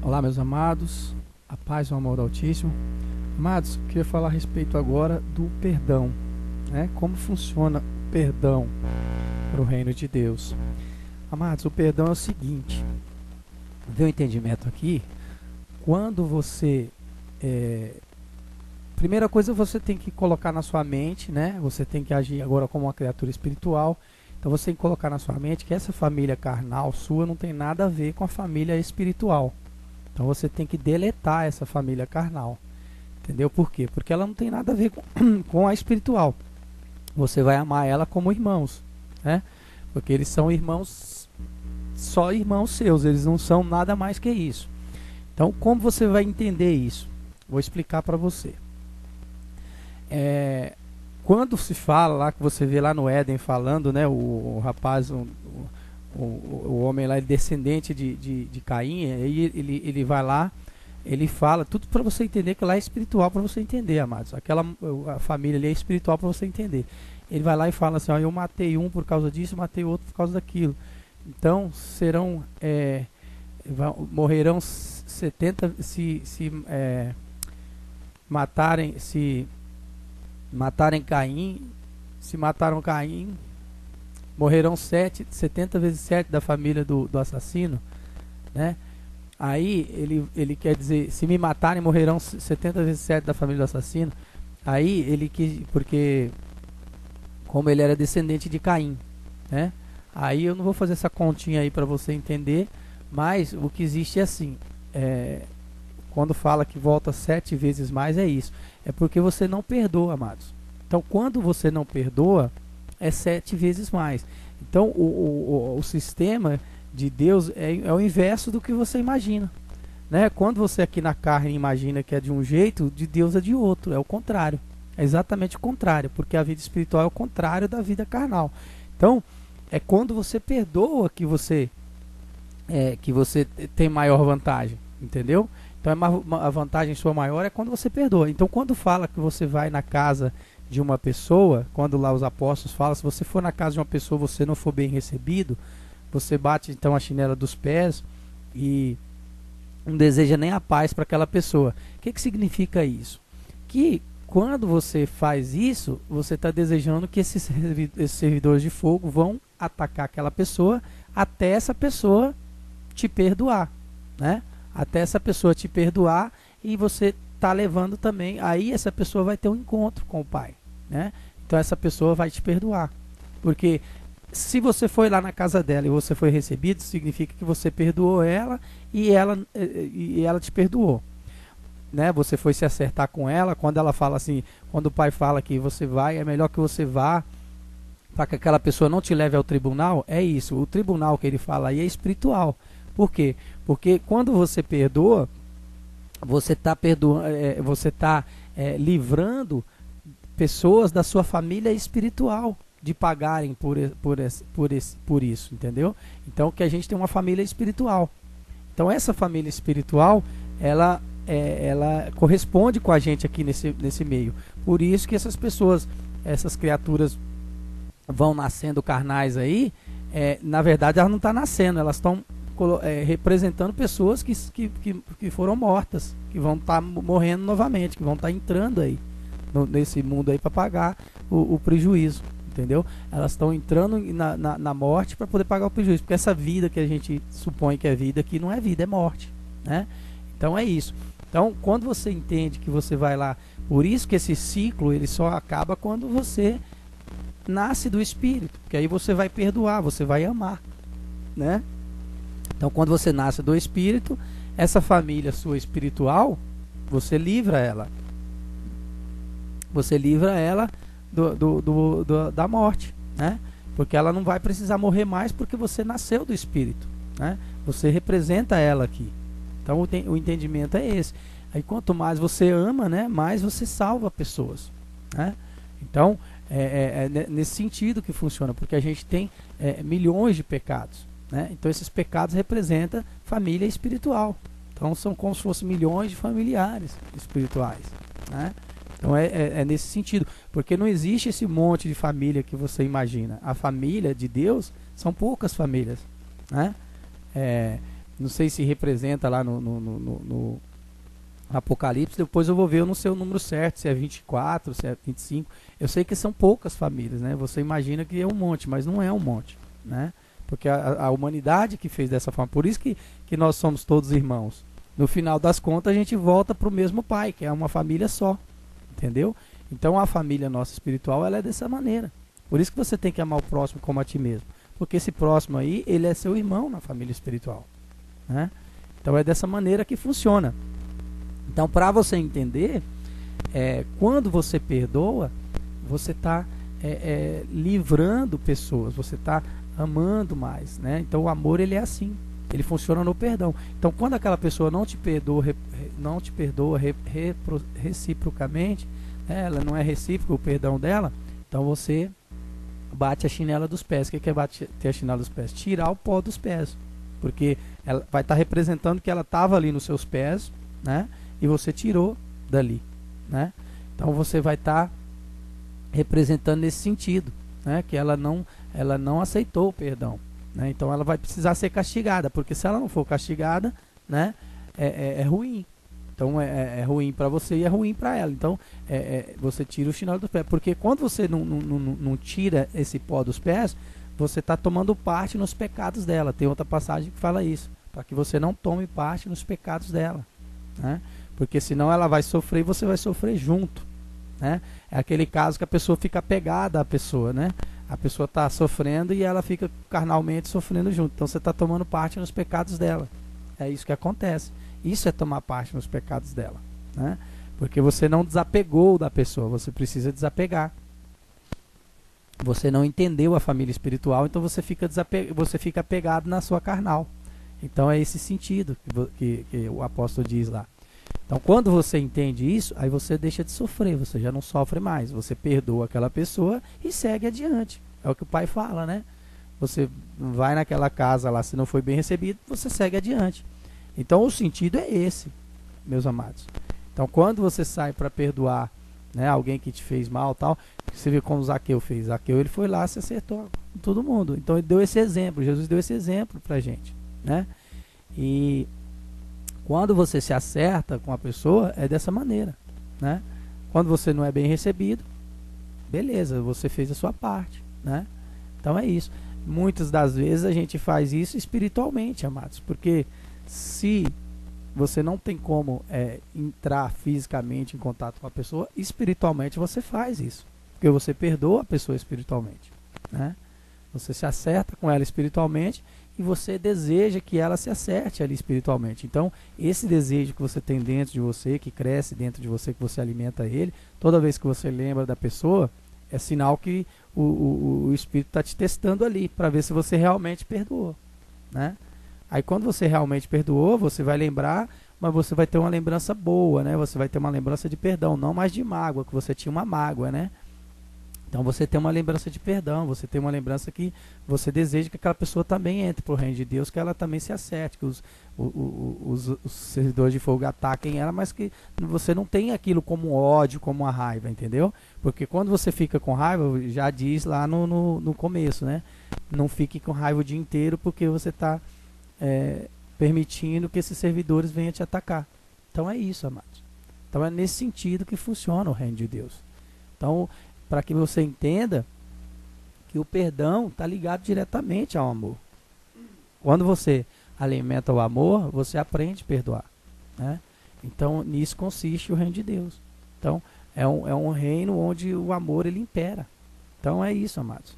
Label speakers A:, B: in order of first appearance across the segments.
A: Olá, meus amados, a paz e o amor do Altíssimo. Amados, queria falar a respeito agora do perdão, né? Como funciona o perdão para o reino de Deus. Amados, o perdão é o seguinte, dê um entendimento aqui, quando você, primeira coisa você tem que colocar na sua mente, né? Você tem que agir agora como uma criatura espiritual, então você tem que colocar na sua mente que essa família carnal sua não tem nada a ver com a família espiritual. Então você tem que deletar essa família carnal. Entendeu? Por quê? Porque ela não tem nada a ver com a espiritual. Você vai amar ela como irmãos, né? Porque eles são irmãos, só irmãos seus, eles não são nada mais que isso. Então, como você vai entender isso? Vou explicar para você. Quando se fala lá, que você vê lá no Éden falando, né? O rapaz, o homem lá, descendente de Caim, aí ele vai lá, ele fala tudo para você entender que lá é espiritual para você entender, amados. A família ali é espiritual para você entender. Ele vai lá e fala assim: ó, eu matei um por causa disso, matei outro por causa daquilo. Então serão, morrerão 70 se matarem Caim, se mataram Caim. Morrerão 70 vezes 7 da família do assassino, né? Aí ele quer dizer, se me matarem, morrerão 70 vezes 7 da família do assassino. Aí ele quis, porque como ele era descendente de Caim, né? Aí eu não vou fazer essa continha aí para você entender, mas o que existe é assim, quando fala que volta 7 vezes mais, é isso. É porque você não perdoa, amados. Então quando você não perdoa, é 7 vezes mais. Então o sistema de Deus é o inverso do que você imagina, né? Quando você aqui na carne imagina que é de um jeito, de Deus é de outro, é o contrário, é exatamente o contrário, porque a vida espiritual é o contrário da vida carnal. Então é quando você perdoa que você tem maior vantagem, entendeu? Então a vantagem sua maior é quando você perdoa. Então quando fala que você vai na casa de uma pessoa, quando lá os apóstolos falam, se você for na casa de uma pessoa, você não for bem recebido, você bate então a chinela dos pés e não deseja nem a paz para aquela pessoa. O que significa isso? Que quando você faz isso, você está desejando que esses servidores de fogo vão atacar aquela pessoa até essa pessoa te perdoar, né? Até essa pessoa te perdoar, e você está levando também, aí essa pessoa vai ter um encontro com o Pai, né? Então essa pessoa vai te perdoar, porque se você foi lá na casa dela e você foi recebido, significa que você perdoou ela e ela te perdoou, né? Você foi se acertar com ela. Quando ela fala assim, quando o Pai fala que você vai, é melhor que você vá para que aquela pessoa não te leve ao tribunal. É isso, o tribunal que ele fala aí é espiritual. Por quê? Porque quando você perdoa, você está livrando pessoas da sua família espiritual de pagarem por isso, entendeu? Então que a gente tem uma família espiritual. Então essa família espiritual, ela corresponde com a gente aqui nesse meio. Por isso que essas pessoas, essas criaturas vão nascendo carnais aí, na verdade elas não estão nascendo, elas estão representando pessoas que foram mortas, que vão estar morrendo novamente, que vão estar entrando aí nesse mundo aí para pagar o prejuízo, entendeu? Elas estão entrando na morte para poder pagar o prejuízo, porque essa vida que a gente supõe que é vida aqui não é vida, é morte, né? Então é isso. Então quando você entende que você vai lá, por isso que esse ciclo ele só acaba quando você nasce do Espírito, porque aí você vai perdoar, você vai amar, né? Então quando você nasce do Espírito, essa família sua espiritual, você livra ela. Você livra ela da morte, né? Porque ela não vai precisar morrer mais, porque você nasceu do Espírito, né? Você representa ela aqui. Então o entendimento é esse. Aí quanto mais você ama, né, mais você salva pessoas, né? Então é nesse sentido que funciona, porque a gente tem milhões de pecados, né? Então esses pecados representam família espiritual. Então são como se fossem milhões de familiares espirituais, né? Então é nesse sentido, porque não existe esse monte de família que você imagina. A família de Deus são poucas famílias, né? não sei se representa lá no Apocalipse, depois eu vou ver, eu não sei o número certo, se é 24, se é 25. Eu sei que são poucas famílias, né? Você imagina que é um monte, mas não é um monte, né? Porque a humanidade que fez dessa forma, por isso que nós somos todos irmãos. No final das contas, a gente volta para o mesmo pai, que é uma família só, entendeu? Então a família nossa espiritual, ela é dessa maneira. Por isso que você tem que amar o próximo como a ti mesmo. Porque esse próximo aí, ele é seu irmão na família espiritual, né? Então é dessa maneira que funciona. Então, para você entender, quando você perdoa, você está livrando pessoas, você está amando mais, né? Então, o amor, ele é assim, ele funciona no perdão. Então, quando aquela pessoa não te perdoa reciprocamente, ela não é recíproco o perdão dela, então você bate a chinela dos pés. O que é bater a chinela dos pés? Tirar o pó dos pés, porque ela vai estar representando que ela estava ali nos seus pés, né? E você tirou dali, né? Então você vai estar representando nesse sentido, né? Que ela não aceitou o perdão, né? Então ela vai precisar ser castigada, porque se ela não for castigada, né? É ruim. Então é ruim para você e é ruim para ela. Então você tira o chinelo do pé, porque quando você não tira esse pó dos pés, você está tomando parte nos pecados dela. Tem outra passagem que fala isso, para que você não tome parte nos pecados dela, né? Porque senão ela vai sofrer e você vai sofrer junto, né? É aquele caso que a pessoa fica apegada à pessoa, né? A pessoa está sofrendo e ela fica carnalmente sofrendo junto. Então você está tomando parte nos pecados dela. É isso que acontece. Isso é tomar parte nos pecados dela, né? Porque você não desapegou da pessoa, você precisa desapegar. Você não entendeu a família espiritual, então você fica apegado na sua carnal. Então é esse sentido que o apóstolo diz lá. Então quando você entende isso, aí você deixa de sofrer, você já não sofre mais, você perdoa aquela pessoa e segue adiante. É o que o pai fala, né? Você vai naquela casa lá, se não foi bem recebido, você segue adiante. Então o sentido é esse, meus amados. Então quando você sai para perdoar, né, alguém que te fez mal, tal, você vê como Zaqueu fez. Zaqueu, ele foi lá, se acertou com todo mundo. Então ele deu esse exemplo, Jesus deu esse exemplo pra gente, né? E quando você se acerta com a pessoa, é dessa maneira, né? Quando você não é bem recebido, beleza, você fez a sua parte, né? Então é isso. Muitas das vezes a gente faz isso espiritualmente, amados, porque se você não tem como entrar fisicamente em contato com a pessoa, espiritualmente você faz isso, porque você perdoa a pessoa espiritualmente, né? Você se acerta com ela espiritualmente e você deseja que ela se acerte ali espiritualmente. Então, esse desejo que você tem dentro de você, que cresce dentro de você, que você alimenta ele, toda vez que você lembra da pessoa, é sinal que o Espírito está te testando ali, para ver se você realmente perdoou, né? Aí quando você realmente perdoou, você vai lembrar, mas você vai ter uma lembrança boa, né? Você vai ter uma lembrança de perdão, não mais de mágoa, que você tinha uma mágoa, né? Então você tem uma lembrança de perdão, você tem uma lembrança que você deseja que aquela pessoa também entre para o reino de Deus, que ela também se acerte, que os servidores de fogo ataquem ela, mas que você não tem aquilo como ódio, como uma raiva, entendeu? Porque quando você fica com raiva, já diz lá no começo, né? Não fique com raiva o dia inteiro, porque você está permitindo que esses servidores venham te atacar. Então é isso, amados. Então é nesse sentido que funciona o reino de Deus. Então, para que você entenda que o perdão está ligado diretamente ao amor. Quando você alimenta o amor, você aprende a perdoar, né? Então nisso consiste o reino de Deus. Então é um reino onde o amor ele impera. Então é isso, amados.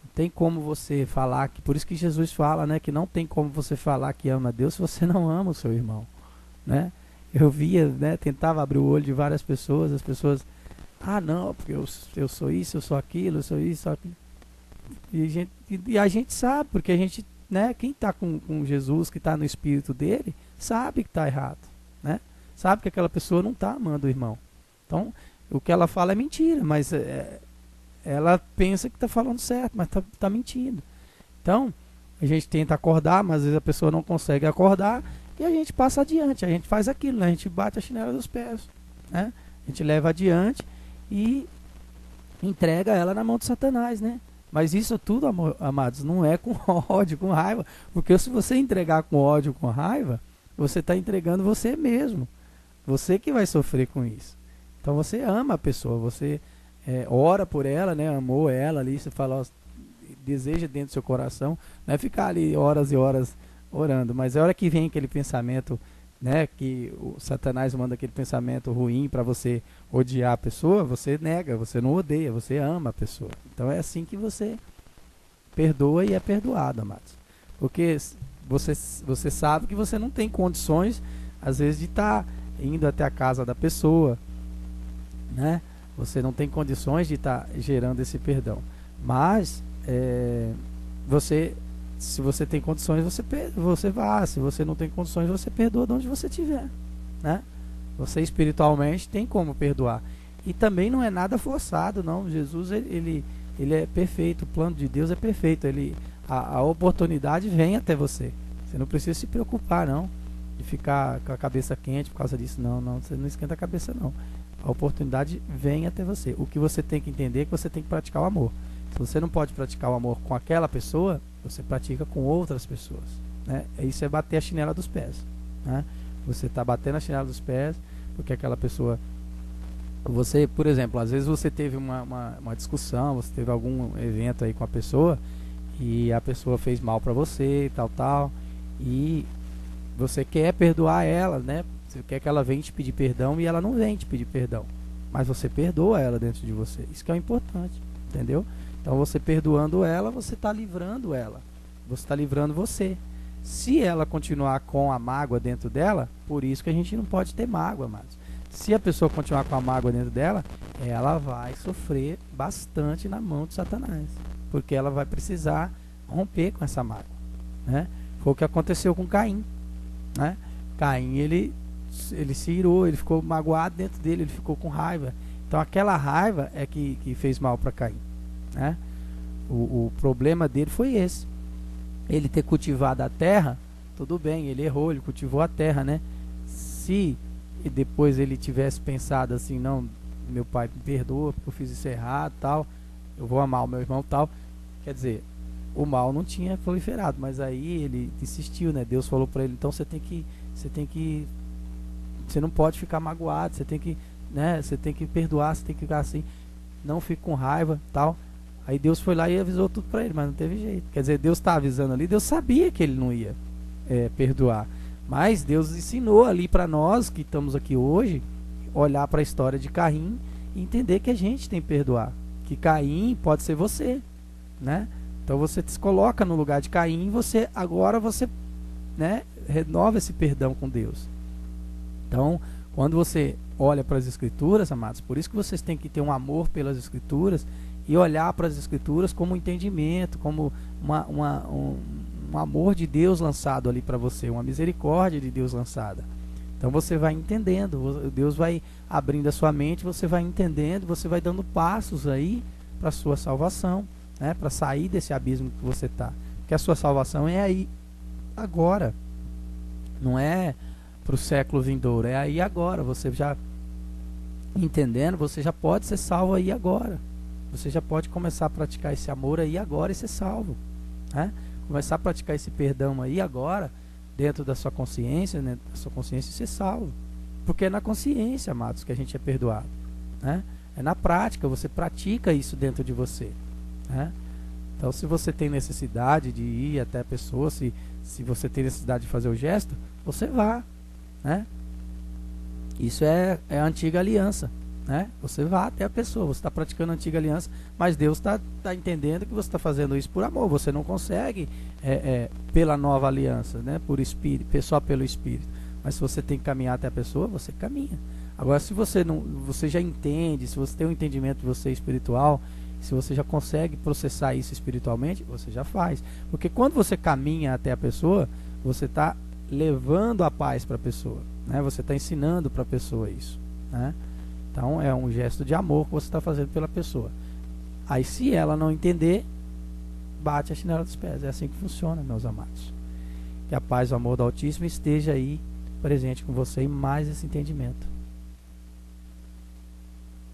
A: Não tem como você falar que, por isso que Jesus fala, né, que não tem como você falar que ama a Deus se você não ama o seu irmão, né? Eu via, né, tentava abrir o olho de várias pessoas, as pessoas, não, porque eu sou isso, eu sou aquilo, eu sou isso, sou aquilo. E a gente sabe, porque a gente, né, quem está com Jesus, que está no espírito dele, sabe que está errado, né? Sabe que aquela pessoa não está amando o irmão. Então, o que ela fala é mentira, mas ela pensa que está falando certo, mas está mentindo. Então, a gente tenta acordar, mas às vezes a pessoa não consegue acordar e a gente passa adiante, a gente faz aquilo, né? A gente bate a chinela dos pés, né? A gente leva adiante e entrega ela na mão de Satanás, né? Mas isso tudo, amados, não é com ódio, com raiva. Porque se você entregar com ódio, com raiva, você está entregando você mesmo. Você que vai sofrer com isso. Então você ama a pessoa, você ora por ela, né? Amou ela ali, você fala, ó, deseja dentro do seu coração. Não é ficar ali horas e horas orando, mas a hora que vem aquele pensamento, né? Que o Satanás manda aquele pensamento ruim para você odiar a pessoa, você nega, você não odeia, você ama a pessoa. Então é assim que você perdoa e é perdoado, amados. Porque você sabe que você não tem condições, às vezes, de estar indo até a casa da pessoa, né? Você não tem condições de estar gerando esse perdão. Mas se você tem condições, você vá. Se você não tem condições, você perdoa de onde você estiver, né? Você espiritualmente tem como perdoar. E também não é nada forçado, não. Jesus, ele é perfeito. O plano de Deus é perfeito. A oportunidade vem até você. Você não precisa se preocupar, não, de ficar com a cabeça quente por causa disso. Não, você não esquenta a cabeça, não. A oportunidade vem até você. O que você tem que entender é que você tem que praticar o amor. Se você não pode praticar o amor com aquela pessoa, você pratica com outras pessoas, né? Isso é bater a chinela dos pés, né? Você está batendo a chinela dos pés porque aquela pessoa... Você, por exemplo, às vezes você teve uma discussão, você teve algum evento aí com a pessoa e a pessoa fez mal para você, tal, e você quer perdoar ela, né? Você quer que ela venha te pedir perdão e ela não vem te pedir perdão, mas você perdoa ela dentro de você. Isso que é o importante, entendeu? Então você perdoando ela, você está livrando ela, você está livrando você. Se ela continuar com a mágoa dentro dela, por isso que a gente não pode ter mágoa, amados. Se a pessoa continuar com a mágoa dentro dela, ela vai sofrer bastante na mão de Satanás, porque ela vai precisar romper com essa mágoa, né? Foi o que aconteceu com Caim, né? Caim, ele se irou, ele ficou magoado dentro dele, ele ficou com raiva. Então aquela raiva é que fez mal para Caim, né? O problema dele foi esse. Ele ter cultivado a terra, tudo bem, ele errou, ele cultivou a terra, né? Se depois ele tivesse pensado assim, não, meu pai me perdoa porque eu fiz isso errado, tal, eu vou amar o meu irmão, tal, quer dizer, o mal não tinha proliferado, mas aí ele insistiu, né? Deus falou para ele, então você não pode ficar magoado, você tem que, né? Você tem que perdoar, você tem que ficar assim, não fique com raiva, tal. Aí Deus foi lá e avisou tudo para ele, mas não teve jeito. Quer dizer, Deus está avisando ali, Deus sabia que ele não ia perdoar. Mas Deus ensinou ali para nós, que estamos aqui hoje, olhar para a história de Caim e entender que a gente tem que perdoar. Que Caim pode ser você, né? Então você se coloca no lugar de Caim e agora você, né, renova esse perdão com Deus. Então, quando você olha para as Escrituras, amados, por isso que vocês têm que ter um amor pelas Escrituras e olhar para as Escrituras como um entendimento, como um amor de Deus lançado ali para você, uma misericórdia de Deus lançada. Então você vai entendendo, Deus vai abrindo a sua mente, você vai entendendo, você vai dando passos aí para a sua salvação, né? Para sair desse abismo que você está. Porque a sua salvação é aí, agora. Não é para o século vindouro, é aí agora. Você já entendendo, você já pode ser salvo aí agora. Você já pode começar a praticar esse amor aí agora e ser salvo, né? Começar a praticar esse perdão aí agora, dentro da sua consciência, né? Da sua consciência, e ser salvo. Porque é na consciência, amados, que a gente é perdoado, né? É na prática, você pratica isso dentro de você, né? Então, se você tem necessidade de ir até a pessoa, se você tem necessidade de fazer o gesto, você vá, né? Isso é a antiga aliança, né? Você vá até a pessoa, você está praticando a antiga aliança, mas Deus está entendendo que você está fazendo isso por amor. Você não consegue pela nova aliança, né? Por espírito, só pelo espírito. Mas se você tem que caminhar até a pessoa, você caminha. Agora, se você já entende, se você tem um entendimento de você espiritual, se você já consegue processar isso espiritualmente, você já faz. Porque quando você caminha até a pessoa, você está levando a paz para a pessoa, né? Você está ensinando para a pessoa isso, né? Então é um gesto de amor que você está fazendo pela pessoa. Aí se ela não entender, bate a chinela dos pés. É assim que funciona, meus amados. Que a paz e o amor do Altíssimo esteja aí presente com você e mais esse entendimento.